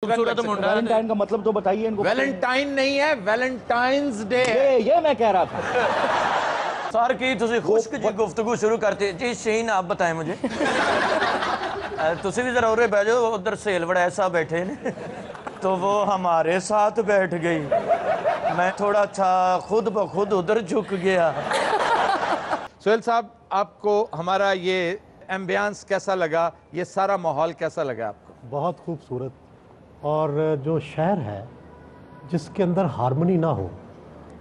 खूबसूरत मुंडा। वैलेंटाइन का मतलब तो बताइए इनको। वैलेंटाइन नहीं है, वैलेंटाइन्स डे है। ये मैं कह रहा था। सर की तुझे खुश्क जी गुफ्तगू शुरू करते जी। शीन आप बताएं मुझे। तुझे भी जरा उरे बैठ जाओ, उधर सेल बड़ा ऐसा बैठे ने तो वो हमारे साथ बैठ गई, मैं थोड़ा अच्छा खुद ब खुद उधर झुक गया। सोहेल साहब, आपको हमारा ये एम्बियंस कैसा लगा, ये सारा माहौल कैसा लगा आपको? बहुत खूबसूरत, और जो शहर है जिसके अंदर हारमोनी ना हो।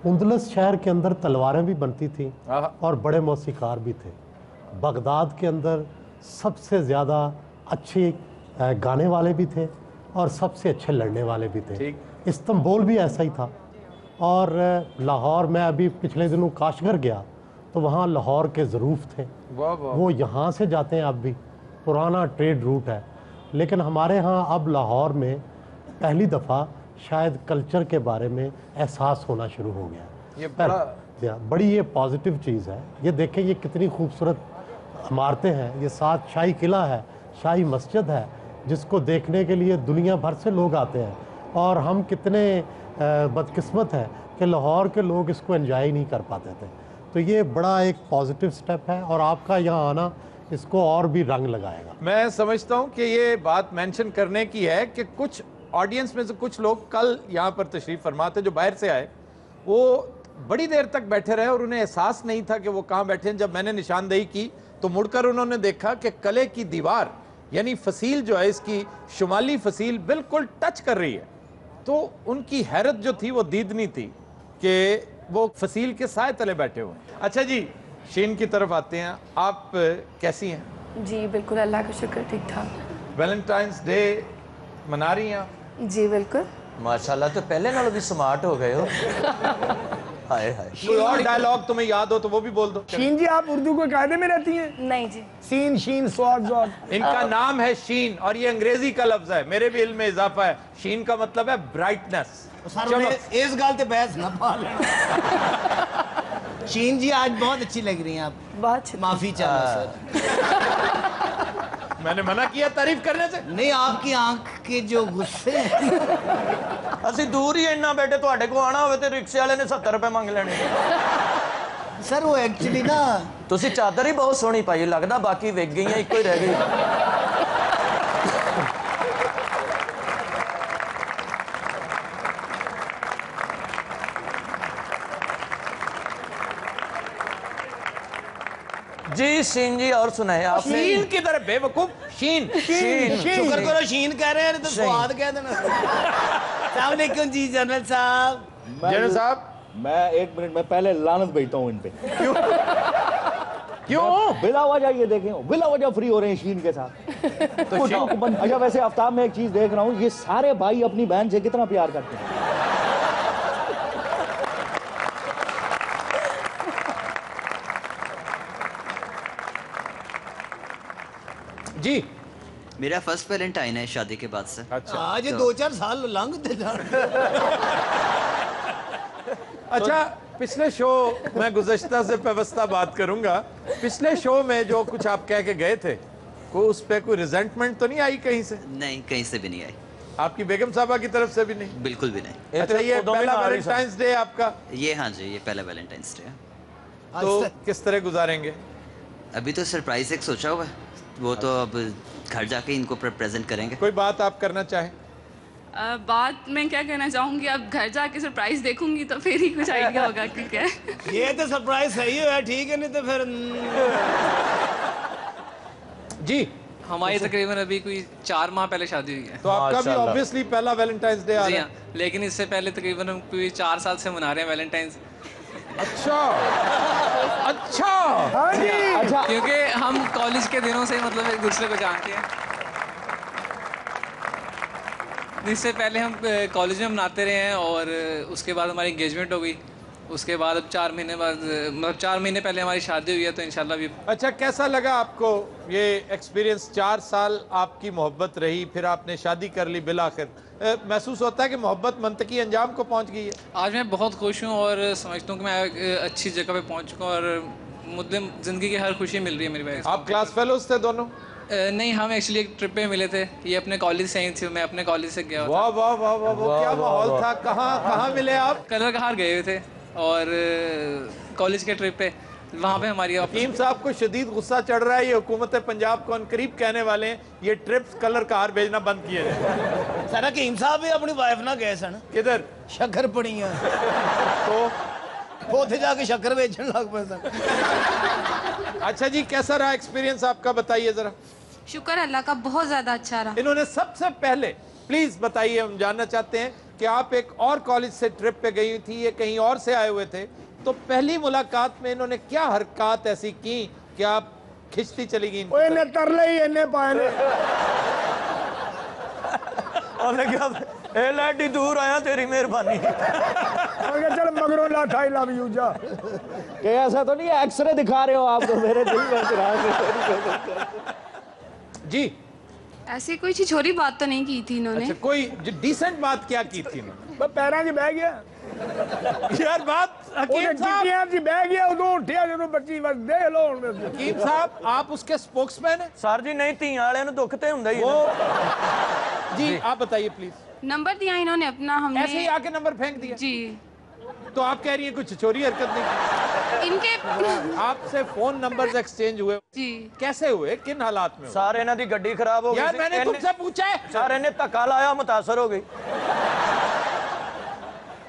उंदलस शहर के अंदर तलवारें भी बनती थी और बड़े मौसीकार भी थे। बगदाद के अंदर सबसे ज़्यादा अच्छे गाने वाले भी थे और सबसे अच्छे लड़ने वाले भी थे। इस्तांबुल भी ऐसा ही था। और लाहौर, मैं अभी पिछले दिनों काशगर गया तो वहाँ लाहौर के ज़रूफ थे। वो यहाँ से जाते हैं, अब भी पुराना ट्रेड रूट है। लेकिन हमारे यहाँ अब लाहौर में पहली दफ़ा शायद कल्चर के बारे में एहसास होना शुरू हो गया। ये बड़ी ये पॉजिटिव चीज़ है। ये देखें, ये कितनी खूबसूरत इमारतें हैं। ये साथ शाही किला है, शाही मस्जिद है, जिसको देखने के लिए दुनिया भर से लोग आते हैं। और हम कितने बदकिस्मत हैं कि लाहौर के लोग इसको एंजॉय नहीं कर पाते थे। तो ये बड़ा एक पॉजिटिव स्टेप है और आपका यहाँ आना इसको और भी रंग लगाएगा। मैं समझता हूँ कि ये बात मेंशन करने की है कि कुछ ऑडियंस में से कुछ लोग कल यहाँ पर तशरीफ़ फरमा थे जो बाहर से आए, वो बड़ी देर तक बैठे रहे और उन्हें एहसास नहीं था कि वो कहाँ बैठे हैं। जब मैंने निशानदेही की तो मुड़कर उन्होंने देखा कि कले की दीवार यानी फसील जो है, इसकी शुमाली फसील बिल्कुल टच कर रही है। तो उनकी हैरत जो थी वो दीदनी थी कि वो फसील के साए तले बैठे हुए हैं। अच्छा जी, शीन की तरफ आते हैं। आप कैसी हैं? जी बिल्कुल, अल्लाह का शुक्र, ठीक ठाक। वैलेंटाइंस डे मना रही हैं आप? जी बिल्कुल। माशाल्लाह, तो पहले नालों भी स्मार्ट हो गए हो। हाय हाय। कोई और डायलॉग तुम्हें याद हो तो वो भी बोल दो। शीन जी, आप उर्दू के कायदे में रहती हैं? नहीं जी। सीन, शीन, स्वाद, स्वाद। इनका नाम है शीन और ये अंग्रेजी का लफ्ज है। मेरे भी इल्म में इजाफा है। शीन का मतलब है ब्राइटनेस। इस गल ते बहस ना पा लेना। शीन जी, आज बहुत अच्छी लग रही हैं आप। बहुत माफी चाहना सर। मैंने मना किया तारीफ करने से? नहीं, आपकी आंख के जो गुस्से हैं। असि दूर ही इन्ना बैठे, तुहाडे को आना होवे ते रिक्शे वाले ने 70 रुपए मांग लेने। सर वो एक्चुअली ना, तुसी चादर ही बहुत सोहनी पाई, लगदा बाकी विक गई, एक ही रह गई। जी शीन जी, और सुनाए आप। शीन की तरह बेवकूफ। शीन शीन शुक्र करो शीन कह रहे हैं तो स्वाद कह देना। अस्सलाम वालेकुम जी जनरल साहब। जनरल साहब, मैं 1 मिनट में पहले लानत भेजता हूँ इन पे। क्यों? बिला वजह ये देखें, बिला वजह फ्री हो रहे हैं शीन के साथ। तो अच्छा, वैसे आफ्ताब में एक चीज देख रहा हूँ, ये सारे भाई अपनी बहन से कितना प्यार करते हैं। जी, मेरा फर्स्ट वैलेंटाइन है शादी के बाद से। अच्छा। आज 2-4 साल लंघते जान। अच्छा, पिछले शो मैं गुज़श्ता से पेवस्ता बात करूंगा। पिछले शो में जो कुछ आप कह के गए थे, कोई उस पे कोई रिजेंटमेंट तो नहीं आई कहीं से? नहीं, कहीं से भी नहीं आई। आपकी बेगम साहबा की तरफ से भी नहीं? बिल्कुल भी नहीं। अच्छा, ये पहला वैलेंटाइंस डे आपका? ये हाँ जी, ये पहला वैलेंटाइंस डे है। तो किस तरह गुजारेंगे? अभी तो सरप्राइज एक सोचा हुआ है, वो तो अब घर जाके इनको प्रेजेंट करेंगे। कोई बात आप करना चाहें? बात मैं क्या कहना चाहूँगी, अब घर जाके सरप्राइज देखूंगी तो फिर ही कुछ आइडिया होगा कि क्या है। ये तो सरप्राइज सही है, ठीक है, नहीं तो फिर। जी, हमारी तकरीबन अभी कोई 4 माह पहले शादी हुई है। तो आपका भी ऑब्वियसली पहला वैलेंटाइंस डे आ रहा है। लेकिन इससे पहले तकरीबन हम कोई 4 साल से मना रहे हैं वैलेंटाइंस। अच्छा अच्छा। हाँ जी। अच्छा, क्योंकि हम कॉलेज के दिनों से मतलब एक दूसरे को जानते हैं। इससे पहले हम कॉलेज में मनाते रहे हैं और उसके बाद हमारी एंगेजमेंट हो गई। उसके बाद अब 4 महीने बाद, मतलब 4 महीने पहले हमारी शादी हुई है, तो इंशाल्लाह भी। अच्छा, कैसा लगा आपको ये एक्सपीरियंस? 4 साल आपकी मोहब्बत रही, फिर आपने शादी कर ली बिलाखिर। महसूस होता है कि मोहब्बत मंतकी अंजाम को पहुंच गई है? आज मैं बहुत खुश हूँ और समझता हूँ कि मैं एक अच्छी जगह पे पहुँच चुका हूँ और मुझे ज़िंदगी की हर खुशी मिल रही है मेरी वजह से। आप क्लास फेलोज थे दोनों? नहीं, हम एक्चुअली एक ट्रिप पे मिले थे। ये अपने कॉलेज से ही थे, मैं अपने कॉलेज से गया वाह वाह वाह वाह वाह, क्या माहौल था। कहाँ मिले आप? कलर कहार गए हुए थे और कॉलेज के ट्रिप पे वहाँ पे हमारी हकीम साहब को शदीद गुस्सा चढ़ रहा है। ये हुकूमत पंजाब को अनकरीब कहने वाले हैं ये ट्रिप्स कलर कार भेजना बंद किए जाए। सर हकीम साहब भी अपनी वाइफ ना गए सन। किधर? शक्कर पड़ियां तो उथे जाके शक्कर बेचने लग पे सन। अच्छा जी, कैसा रहा एक्सपीरियंस आपका, बताइए जरा। शुक्र अल्लाह का, बहुत ज़्यादा अच्छा रहा। इन्होंने सबसे पहले प्लीज बताइए, हम जानना चाहते हैं कि आप एक और कॉलेज से ट्रिप पे गई थी, ये कहीं और से आए हुए थे, तो पहली मुलाकात में इन्होंने क्या हरकत ऐसी की कि आप खिंचती चली गई? ओए ने तरले ही इन्ने पाए ने। ਉਹਨੇ ਕਿਹਾ ਇਹ ਲੈਡੀ दूर आया तेरी मेहरबानी। मैं चल मगरों लाठा ही लव यू जा। कि ऐसा तो नहीं है एक्सरे दिखा रहे हो आप तो मेरे दिल में। जी ऐसी कोई छिछोरी बात तो नहीं की थी इन्होंने। अच्छा, कोई डिसेंट बात क्या की थी इन्होंने? मैं पैरों 'ਚ बह गया यार बात हकीम साहब, टिकियां 'ਚ बह गया उदों उठिया ਜਦੋਂ ਬੱਚੀ ਬਸ ਦੇਖ ਲੋ ਹੁਣ। हकीम साहब आप उसके स्पोक्समैन हैं? सर जी नहीं, ਧੀਆਂ ਵਾਲਿਆਂ ਨੂੰ ਦੁੱਖ ਤੇ ਹੁੰਦਾ ਹੀ वो है। जी आप बताइए प्लीज। नंबर दिया इन्होंने अपना, हमने ऐसे ही आके नंबर फेंक दिया जी। तो आप कह रही हैं कुछ चोरी हरकत नहीं इनके की? आपसे फोन नंबर्स एक्सचेंज हुए जी। कैसे हुए, किन हालात में हुए? सर ਇਹਨਾਂ ਦੀ ਗੱਡੀ ਖਰਾਬ ਹੋ ਗਈ यार मैंने तुमसे पूछा है, सर ਇਹਨੇ ਧੱਕਾ ਲਾਇਆ, ਮੁਤਾਸਰ ਹੋ गई।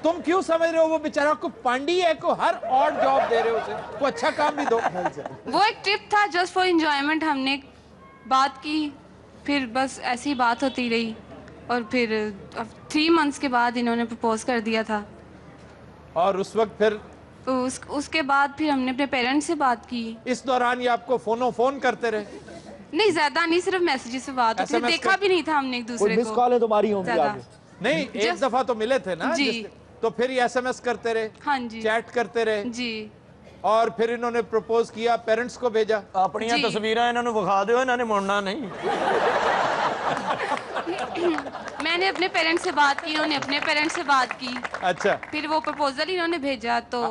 तुम क्यों समझ रहे हो वो बेचारा को पांडी है, को हर और जॉब दे रहे हो उसे, को अच्छा काम भी दो। वो एक ट्रिप था जस्ट फॉर एंजॉयमेंट, हमने बात की, फिर बस ऐसी बात होती रही और फिर 3 मंथ्स के बाद इन्होंने प्रपोज कर दिया था। और उस वक्त फिर उसके बाद फिर हमने अपने पेरेंट्स से बात की। इस दौरान ये आपको फोन करते रहे? नहीं, ज्यादा नहीं, सिर्फ मैसेजेस से बात होती थी, देखा भी नहीं था हमने एक दूसरे को। मिस कॉलें तुम्हारी होंगी ज्यादा। आगे? नहीं, एक दफा तो मिले थे ना जी। तो फिर ये SMS करते रहे? हाँ जी, चैट करते रहे जी। और फिर इन्होंने प्रपोज किया, पेरेंट्स को भेजा? ਆਪਣੀਆਂ ਤਸਵੀਰਾਂ ਇਹਨਾਂ ਨੂੰ ਵਿਖਾ ਦਿਓ, ਇਹਨਾਂ ਨੇ ਮੁੜਨਾ ਨਹੀਂ। मैंने अपने पेरेंट्स से बात की, उन्होंने अपने पेरेंट्स से बात की। अच्छा, फिर वो प्रपोजल इन्होंने भेजा तो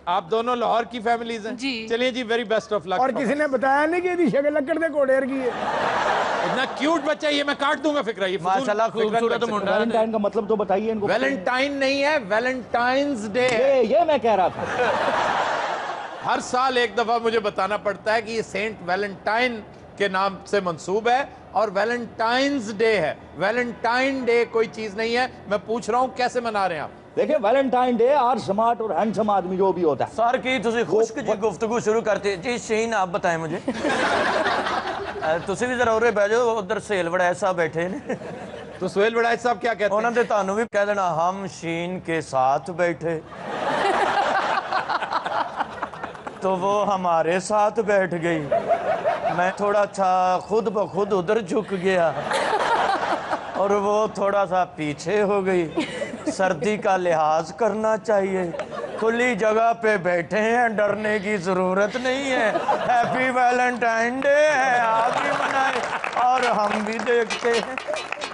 आप दोनों लाहौर की फैमिलीज हैं? जी। चलिए जी, वेरी बेस्ट ऑफ लक। और किसी ने बताया नहीं कि इसकी शक्ल लकड़ दे घोड़े की है। इतना क्यूट बच्चा, ये मैं काट दूंगा फिक्रा। ये माशाल्लाह खूबसूरत मुंडा। वैलेंटाइन का मतलब तो बताइए इनको। वैलेंटाइन नहीं है, वैलेंटाइंस डे। ये मैं कह रहा था। हर साल एक दफा मुझे बताना पड़ता है कि ये सेंट वैलेंटाइन के नाम से मंसूब है और वैलेंटाइंस डे है। वैलेंटाइन डे कोई चीज नहीं है। मैं पूछ रहा हूँ कैसे मना रहे हैं आप? देखिए वैलेंटाइन डे और स्मार्ट और हैंडसम आदमी जो भी होता है। सर की तुसी खुश्क जी गुफ्तगू शुरू करते जी। शीन आप बताएं मुझे। तुसी भी जरा उरे बैठ जाओ, उधर सेल बड़ा साहब बैठे ने। तो सुहेल बड़ाई साहब क्या कहते हैं? उन्होंने तानू भी कह देना हम शीन के साथ बैठे तो वो हमारे साथ बैठ गई। मैं थोड़ा अच्छा खुद ब खुद उधर झुक गया और वो थोड़ा सा पीछे हो गई। सर्दी का लिहाज करना चाहिए, खुली जगह पे बैठे हैं, डरने की जरूरत नहीं है। हैप्पी वैलेंटाइन डे है, आप भी मनाए और हम भी देखते हैं।